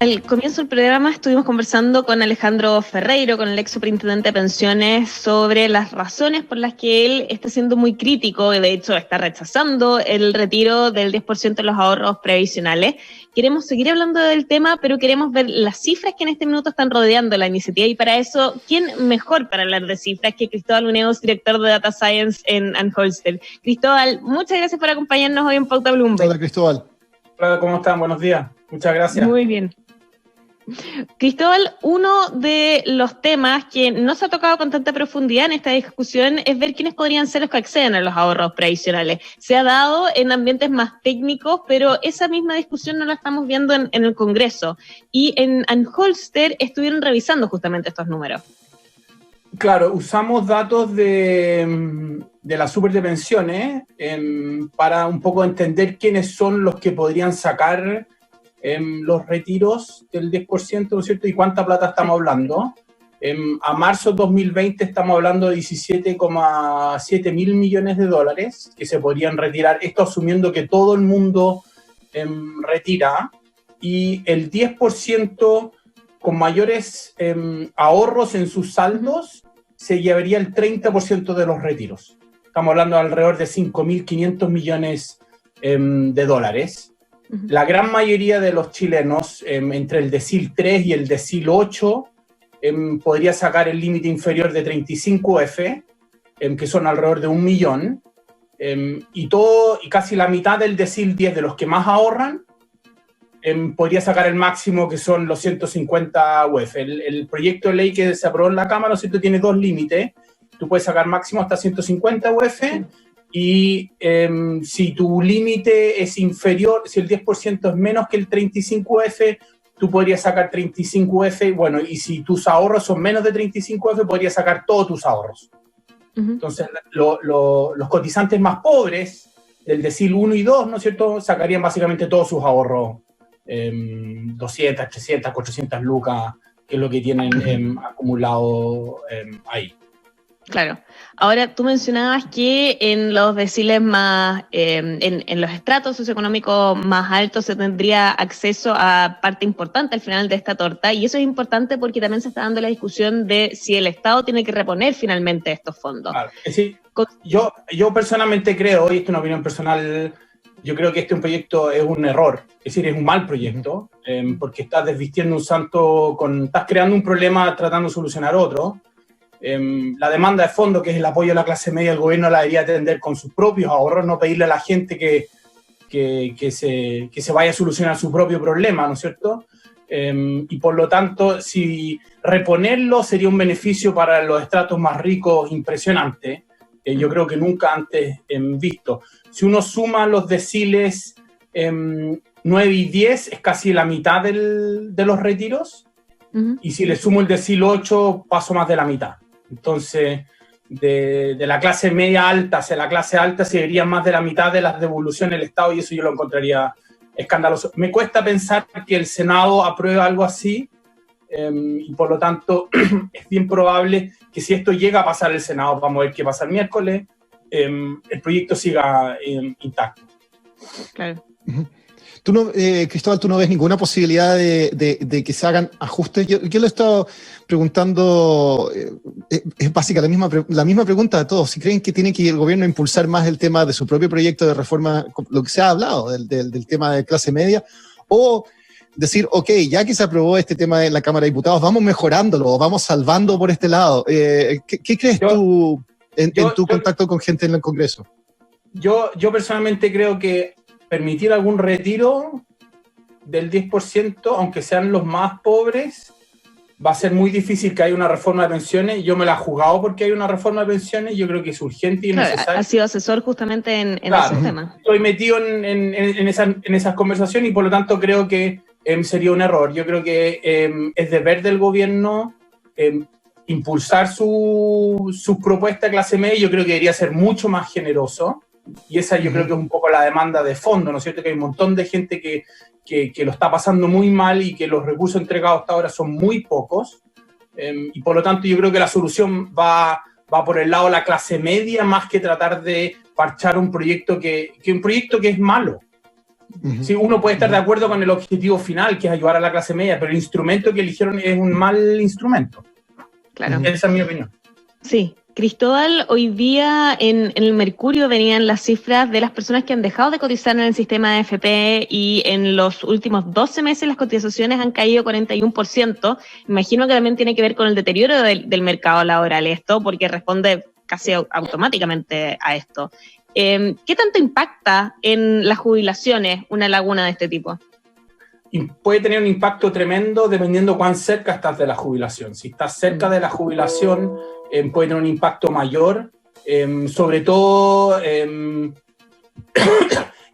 Al comienzo del programa estuvimos conversando con Alejandro Ferreiro, con el ex superintendente de pensiones, sobre las razones por las que él está siendo muy crítico y de hecho está rechazando el retiro del 10% de los ahorros previsionales. Queremos seguir hablando del tema, pero queremos ver las cifras que en este minuto están rodeando la iniciativa y para eso, ¿quién mejor para hablar de cifras que Cristóbal Uneos, director de Data Science en Anholster? Cristóbal, muchas gracias por acompañarnos hoy en Pauta Bloomberg. Hola, Cristóbal. Hola, ¿cómo están? Buenos días. Muchas gracias. Muy bien. Cristóbal, uno de los temas que no se ha tocado con tanta profundidad en esta discusión es ver quiénes podrían ser los que acceden a los ahorros previsionales. Se ha dado en ambientes más técnicos, pero esa misma discusión no la estamos viendo en el Congreso. Y en Anholster estuvieron revisando justamente estos números. Claro, usamos datos de la Super de Pensiones para un poco entender quiénes son los que podrían sacar los retiros del 10%, ¿no es cierto? ¿Y cuánta plata estamos hablando? A marzo de 2020 estamos hablando de 17,7 mil millones de dólares que se podrían retirar, esto asumiendo que todo el mundo retira, y el 10% con mayores ahorros en sus saldos se llevaría el 30% de los retiros. Estamos hablando de alrededor de 5.500 millones de dólares. La gran mayoría de los chilenos, entre el decil 3 y el decil 8, podría sacar el límite inferior de 35F, que son alrededor de 1 millón, y casi la mitad del decil 10 de los que más ahorran podría sacar el máximo, que son los 150 UF. El proyecto de ley que se aprobó en la Cámara, ¿no es cierto?, tiene dos límites. Tú puedes sacar máximo hasta 150 UF, y si tu límite es inferior, si el 10% es menos que el 35F, tú podrías sacar 35F, bueno, y si tus ahorros son menos de 35F, podrías sacar todos tus ahorros. Entonces, los cotizantes más pobres, del decil 1 y 2, ¿no es cierto?, sacarían básicamente todos sus ahorros, 200, 300, 400 lucas, que es lo que tienen acumulado ahí. Claro. Ahora, tú mencionabas que en los deciles más, en los estratos socioeconómicos más altos se tendría acceso a parte importante al final de esta torta, y eso es importante porque también se está dando la discusión de si el Estado tiene que reponer finalmente estos fondos. Claro. Sí, yo personalmente creo, y esto es una opinión personal, yo creo que este proyecto es un error, es decir, es un mal proyecto, porque estás desvistiendo un santo, estás creando un problema tratando de solucionar otro. La demanda de fondo, que es el apoyo a la clase media, el gobierno la debería atender con sus propios ahorros, no pedirle a la gente que se vaya a solucionar su propio problema, ¿no es cierto? Y por lo tanto, si reponerlo sería un beneficio para los estratos más ricos impresionante, yo creo que nunca antes visto. Si uno suma los deciles 9 y 10, es casi la mitad de los retiros, y si le sumo el decil 8, paso más de la mitad. Entonces, de la clase media alta hacia la clase alta se vería más de la mitad de las devoluciones del Estado, y eso yo lo encontraría escandaloso. Me cuesta pensar que el Senado apruebe algo así, y por lo tanto es bien probable que si esto llega a pasar el Senado, vamos a ver qué pasa el miércoles, el proyecto siga intacto. Claro. Tú no, Cristóbal, ¿tú no ves ninguna posibilidad de que se hagan ajustes? Yo le he estado preguntando, es básica la misma pregunta a todos. Si creen que tiene que el gobierno impulsar más el tema de su propio proyecto de reforma, lo que se ha hablado del tema de clase media, o decir, ok, ya que se aprobó este tema en la Cámara de Diputados, vamos mejorándolo, vamos salvando por este lado. ¿Qué crees tú en tu contacto con gente en el Congreso? Yo personalmente creo que permitir algún retiro del 10%, aunque sean los más pobres, va a ser muy difícil que haya una reforma de pensiones. Yo me la he jugado porque hay una reforma de pensiones, yo creo que es urgente y necesaria. Ha sido asesor justamente en esos temas. Estoy metido en esas conversaciones y por lo tanto creo que sería un error. Yo creo que es deber del gobierno impulsar su propuesta de clase media. Yo creo que debería ser mucho más generoso. Y esa yo creo que es un poco la demanda de fondo, ¿no es cierto? Que hay un montón de gente que lo está pasando muy mal y que los recursos entregados hasta ahora son muy pocos. Y por lo tanto yo creo que la solución va por el lado de la clase media más que tratar de parchar un proyecto que es malo. Sí, uno puede estar de acuerdo con el objetivo final, que es ayudar a la clase media, pero el instrumento que eligieron es un mal instrumento. Claro. Esa es mi opinión. Sí. Cristóbal, hoy día en el Mercurio venían las cifras de las personas que han dejado de cotizar en el sistema de AFP y en los últimos 12 meses las cotizaciones han caído 41%. Imagino que también tiene que ver con el deterioro del mercado laboral esto, porque responde casi automáticamente a esto. ¿Qué tanto impacta en las jubilaciones una laguna de este tipo? Y puede tener un impacto tremendo dependiendo cuán cerca estás de la jubilación. Si estás cerca de la jubilación, puede tener un impacto mayor, sobre todo,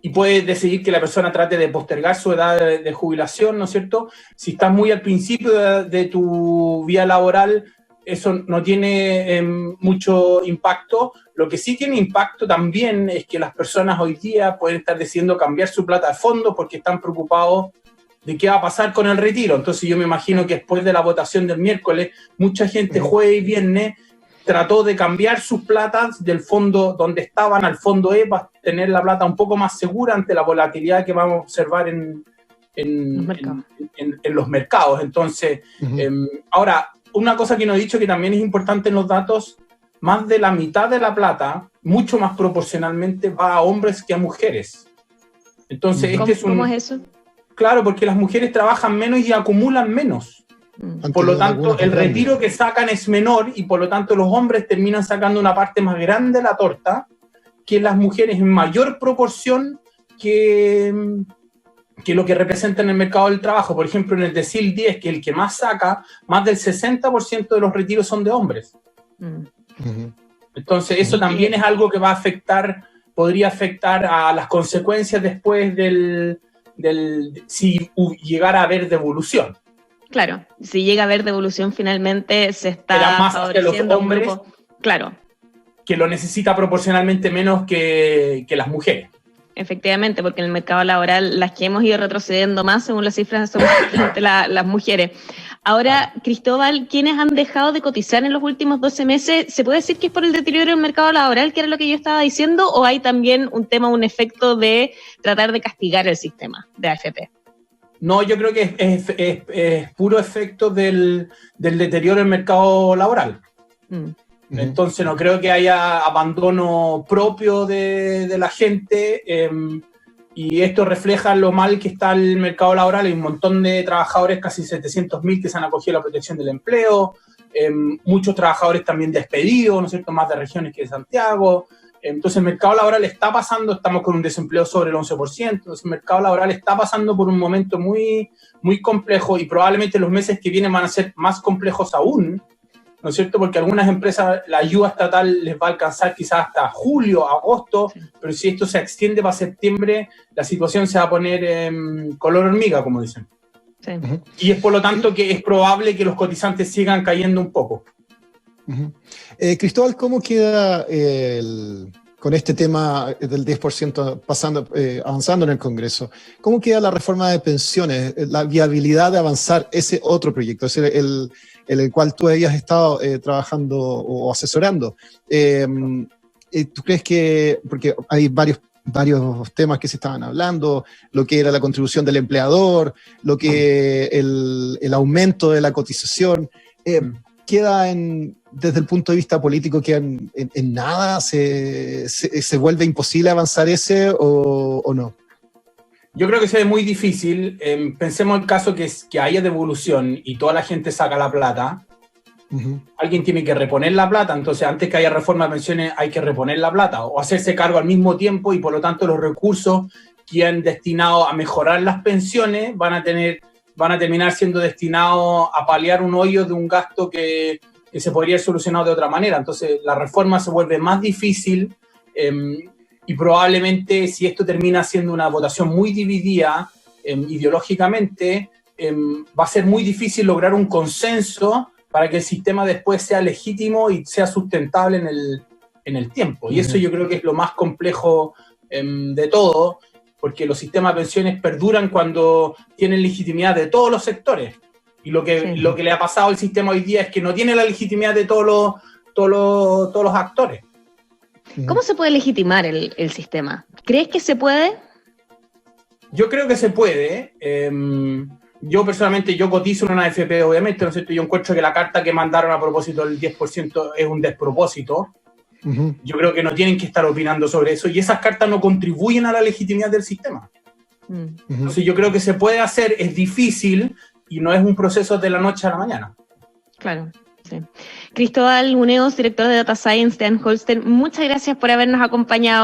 y puede decidir que la persona trate de postergar su edad de jubilación, ¿no es cierto? Si estás muy al principio de tu vida laboral, eso no tiene mucho impacto. Lo que sí tiene impacto también es que las personas hoy día pueden estar decidiendo cambiar su plata de fondo porque están preocupados de qué va a pasar con el retiro. Entonces yo me imagino que después de la votación del miércoles, mucha gente jueves y viernes trató de cambiar sus platas del fondo donde estaban al fondo E para tener la plata un poco más segura ante la volatilidad que vamos a observar en los mercados. Entonces, ahora, una cosa que no he dicho que también es importante en los datos, más de la mitad de la plata, mucho más proporcionalmente, va a hombres que a mujeres. Entonces, ¿Cómo es eso? Claro, porque las mujeres trabajan menos y acumulan menos. Por lo tanto, el retiro que sacan es menor y por lo tanto los hombres terminan sacando una parte más grande de la torta que las mujeres en mayor proporción que lo que representa en el mercado del trabajo. Por ejemplo, en el decil 10, que el que más saca, más del 60% de los retiros son de hombres. Entonces, eso también es algo que va a afectar, podría afectar a las consecuencias después si llegara a haber devolución. Claro, si llega a haber devolución finalmente se está más favoreciendo los hombres, claro, que lo necesita proporcionalmente menos que las mujeres. Efectivamente, porque en el mercado laboral las que hemos ido retrocediendo más, según las cifras, son las mujeres. Ahora, Cristóbal, ¿quiénes han dejado de cotizar en los últimos 12 meses? ¿Se puede decir que es por el deterioro del mercado laboral, que era lo que yo estaba diciendo, o hay también un efecto de tratar de castigar el sistema de AFP? No, yo creo que es puro efecto del deterioro del mercado laboral. Entonces no creo que haya abandono propio de la gente, y esto refleja lo mal que está el mercado laboral. Hay un montón de trabajadores, casi 700.000, que se han acogido a la protección del empleo, muchos trabajadores también despedidos, ¿no es cierto?, más de regiones que de Santiago. Entonces el mercado laboral está pasando, estamos con un desempleo sobre el 11%, entonces el mercado laboral está pasando por un momento muy, muy complejo y probablemente los meses que vienen van a ser más complejos aún, ¿no es cierto? Porque algunas empresas la ayuda estatal les va a alcanzar quizás hasta julio, agosto, pero si esto se extiende para septiembre, la situación se va a poner color hormiga, como dicen. Sí. Y es por lo tanto que es probable que los cotizantes sigan cayendo un poco. Cristóbal, ¿cómo queda con este tema del 10% avanzando en el Congreso? ¿Cómo queda la reforma de pensiones, la viabilidad de avanzar ese otro proyecto, el cual tú habías estado trabajando o asesorando? ¿Tú crees que, porque hay varios temas que se estaban hablando, lo que era la contribución del empleador, lo que el aumento de la cotización, queda desde el punto de vista político, que en nada se vuelve imposible avanzar ese o no? Yo creo que se ve muy difícil. Pensemos el caso que haya devolución y toda la gente saca la plata. Alguien tiene que reponer la plata, entonces antes que haya reforma de pensiones hay que reponer la plata o hacerse cargo al mismo tiempo, y por lo tanto los recursos que han destinado a mejorar las pensiones van a terminar siendo destinados a paliar un hoyo de un gasto que se podría haber solucionado de otra manera. Entonces la reforma se vuelve más difícil, y probablemente si esto termina siendo una votación muy dividida ideológicamente, va a ser muy difícil lograr un consenso para que el sistema después sea legítimo y sea sustentable en el tiempo. Y eso yo creo que es lo más complejo de todo, porque los sistemas de pensiones perduran cuando tienen legitimidad de todos los sectores. Y lo que le ha pasado al sistema hoy día es que no tiene la legitimidad de todos los actores. ¿Cómo se puede legitimar el sistema? ¿Crees que se puede? Yo creo que se puede. Yo personalmente, yo cotizo en una AFP, obviamente, ¿no es cierto? Yo encuentro que la carta que mandaron a propósito del 10% es un despropósito. Ujú. Yo creo que no tienen que estar opinando sobre eso, y esas cartas no contribuyen a la legitimidad del sistema. Entonces yo creo que se puede hacer, es difícil, y no es un proceso de la noche a la mañana. Claro, sí. Cristóbal Muneos, director de Data Science de Ann Holsten, muchas gracias por habernos acompañado